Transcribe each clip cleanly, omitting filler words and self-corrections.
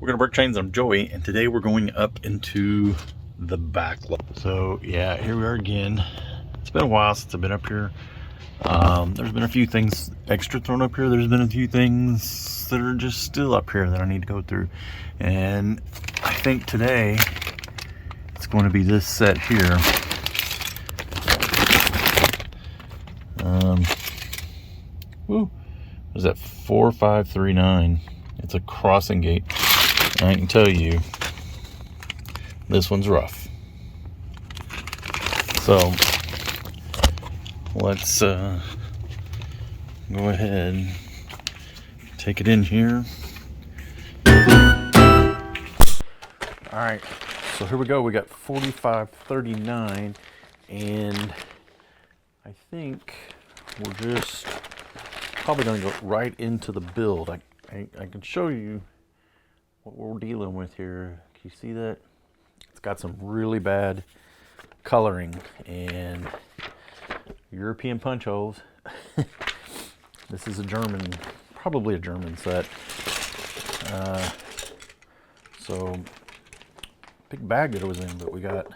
We're gonna break chains. I'm Joey, and today we're going up into the back lot. So yeah, here we are again. It's been a while since I've been up here. There's been a few things extra thrown up here. There's been a few things that are just still up here that I need to go through. And I think today it's going to be this set here. What is that? 4539. It's a crossing gate. And I can tell you, this one's rough. So let's go ahead, take it in here. All right, so here we go. We got 4539, and I think we're just probably going to go right into the build. I can show you what we're dealing with here. Can you see that? It's got some really bad coloring and European punch holes. This is a German, probably a German set. So big bag that it was in, but we got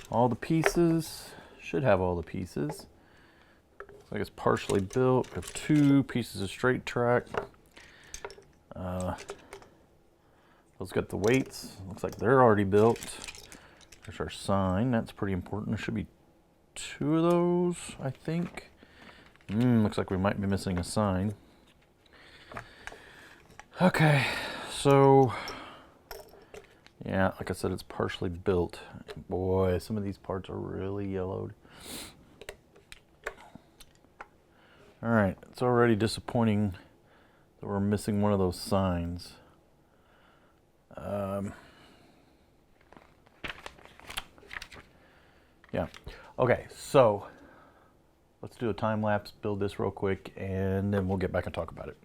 all the pieces. Should have all the pieces. Looks like it's partially built. We have 2 pieces of straight track. Those got the weights. Looks like they're already built. There's our sign. That's pretty important. There should be 2 of those, I think. Looks like we might be missing a sign. Okay, so yeah, like I said, it's partially built. Boy, some of these parts are really yellowed. All right, it's already disappointing that we're missing one of those signs. Yeah, okay, so let's do a time lapse, build this real quick, and then we'll get back and talk about it.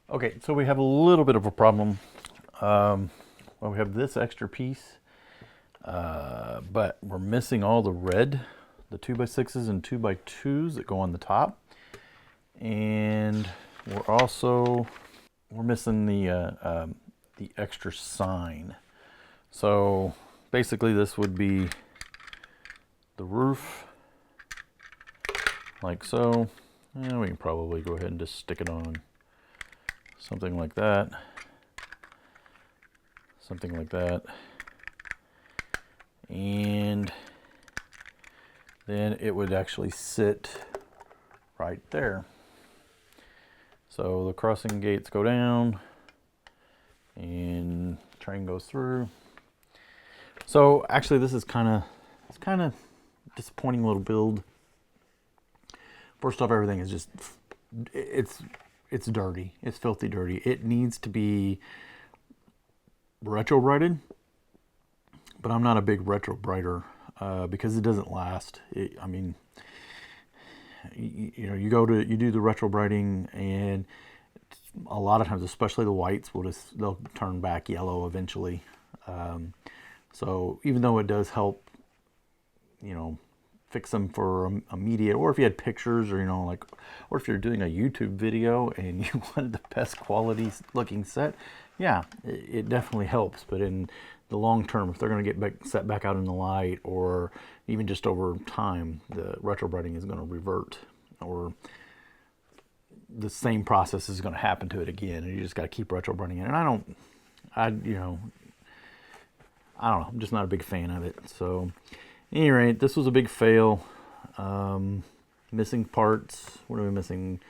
Okay, so we have a little bit of a problem. Well, we have this extra piece, but we're missing all the red, the 2x6s and 2x2s that go on the top. And we're missing the extra sign. So basically this would be the roof, like so. And we can probably go ahead and just stick it on. Something like that. Something like that. And then it would actually sit right there. So the crossing gates go down and train goes through. So actually, this is it's kind of disappointing little build. First off, everything is just it's dirty. It's filthy dirty. It needs to be retro brighted, but I'm not a big retro brighter because it doesn't last. I mean, you know, you do the retro brighting, and a lot of times, especially the whites, they'll turn back yellow eventually. So even though it does help, you know, fix them for immediate, or if you had pictures, or, you know, like, or if you're doing a YouTube video and you wanted the best quality looking set, yeah, it definitely helps. But in the long term, if they're going to get set back out in the light, or even just over time, the retro brighting is going to revert, or the same process is going to happen to it again, and you just got to keep retro brighting it. And I don't know, I'm just not a big fan of it. So at any rate, this was a big fail. Missing parts. What are we missing?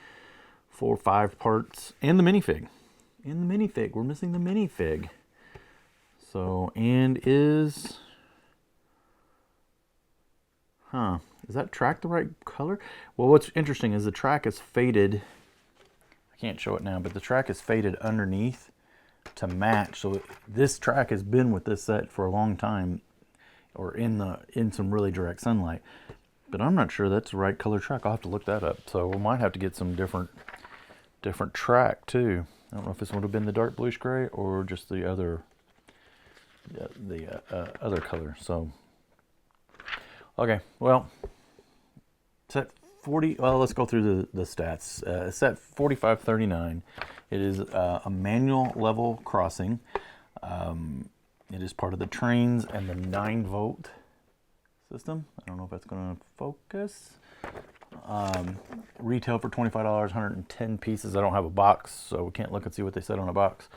4 or 5 parts. And the minifig. We're missing the minifig. So, and is that track the right color? Well, what's interesting is the track is faded. I can't show it now, but the track is faded underneath to match. So this track has been with this set for a long time, or in some really direct sunlight. But I'm not sure that's the right color track. I'll have to look that up. So we might have to get some different track too. I don't know if this would have been the dark bluish gray or just the other other color. So okay, well, set 40. Well, let's go through the stats. Set 4539. It is a manual level crossing. It is part of the trains and the 9-volt system. I don't know if that's going to focus. Retail for $25, 110 pieces. I don't have a box, so we can't look and see what they said on a box.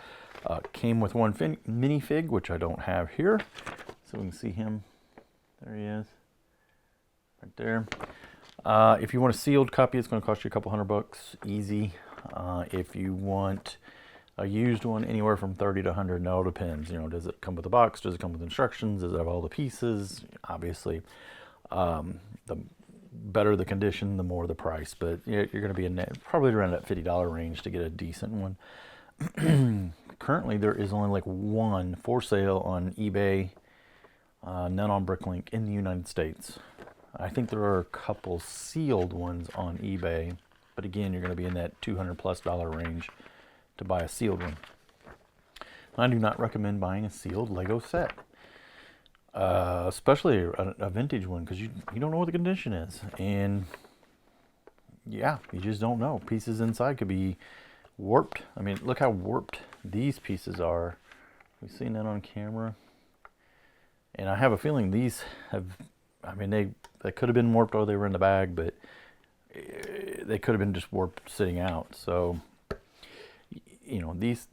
Came with one minifig, which I don't have here. So we can see him. There he is. Right there. If you want a sealed copy, it's going to cost you a couple $100, easy. If you want a used one, anywhere from 30 to 100. No, it depends. You know, does it come with a box? Does it come with instructions? Does it have all the pieces? Obviously, the better the condition, the more the price. But you're going to be in probably around that $50 range to get a decent one. Currently, there is only like one for sale on eBay, none on Bricklink in the United States. I think there are a couple sealed ones on eBay, but again, you're going to be in that $200+ range to buy a sealed one. I do not recommend buying a sealed Lego set, especially a vintage one, because you don't know what the condition is, and yeah, you just don't know. Pieces inside could be warped. I mean, look how warped these pieces are. We've seen that on camera, and I have a feeling these have. I mean, they could have been warped or they were in the bag, but they could have been just warped sitting out. So, you know, these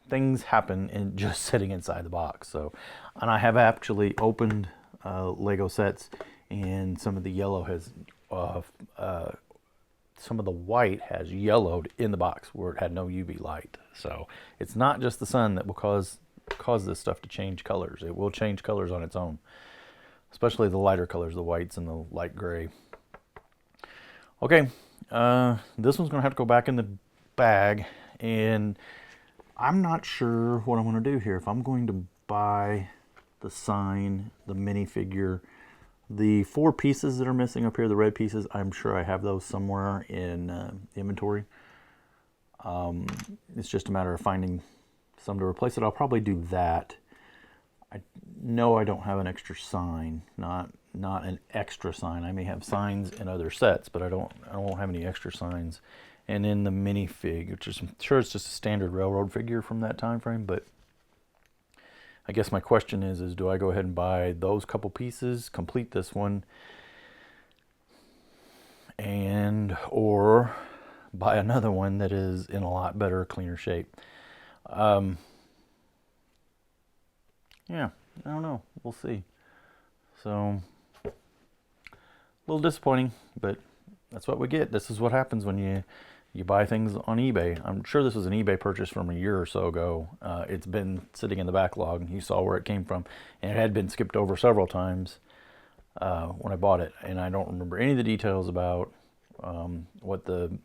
things happen in just sitting inside the box. So, and I have actually opened Lego sets, and some of the yellow has, some of the white has yellowed in the box where it had no UV light. So it's not just the sun that will cause this stuff to change colors. It will change colors on its own, especially the lighter colors, the whites and the light gray. Okay, this one's gonna have to go back in the bag, and I'm not sure what I'm gonna do here. If I'm going to buy the sign, the minifigure, the 4 pieces that are missing up here, the red pieces, I'm sure I have those somewhere in inventory. It's just a matter of finding some to replace it. I'll probably do that. I know I don't have an extra sign, not an extra sign. I may have signs in other sets, but I won't have any extra signs. And in the minifig, which is, I'm sure it's just a standard railroad figure from that time frame, but I guess my question is do I go ahead and buy those couple pieces, complete this one, or buy another one that is in a lot better, cleaner shape? Yeah, I don't know. We'll see. So, a little disappointing, but that's what we get. This is what happens when you You buy things on eBay. I'm sure this was an eBay purchase from a year or so ago. It's been sitting in the backlog. You saw where it came from, and it had been skipped over several times when I bought it, and I don't remember any of the details about what the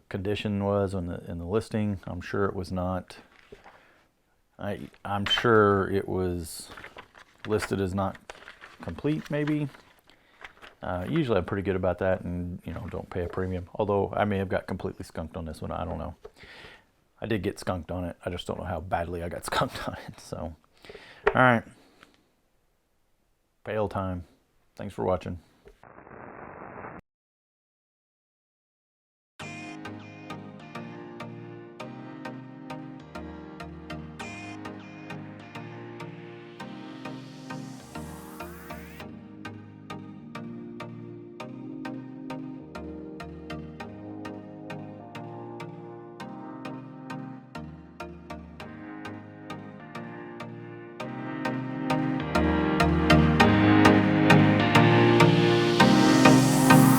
condition was in the listing. I'm sure it was not. I'm sure it was listed as not complete, maybe. Usually I'm pretty good about that, and don't pay a premium. Although I may have got completely skunked on this one. I don't know. I did get skunked on it. I just don't know how badly I got skunked on it. So, all right. Bail time. Thanks for watching.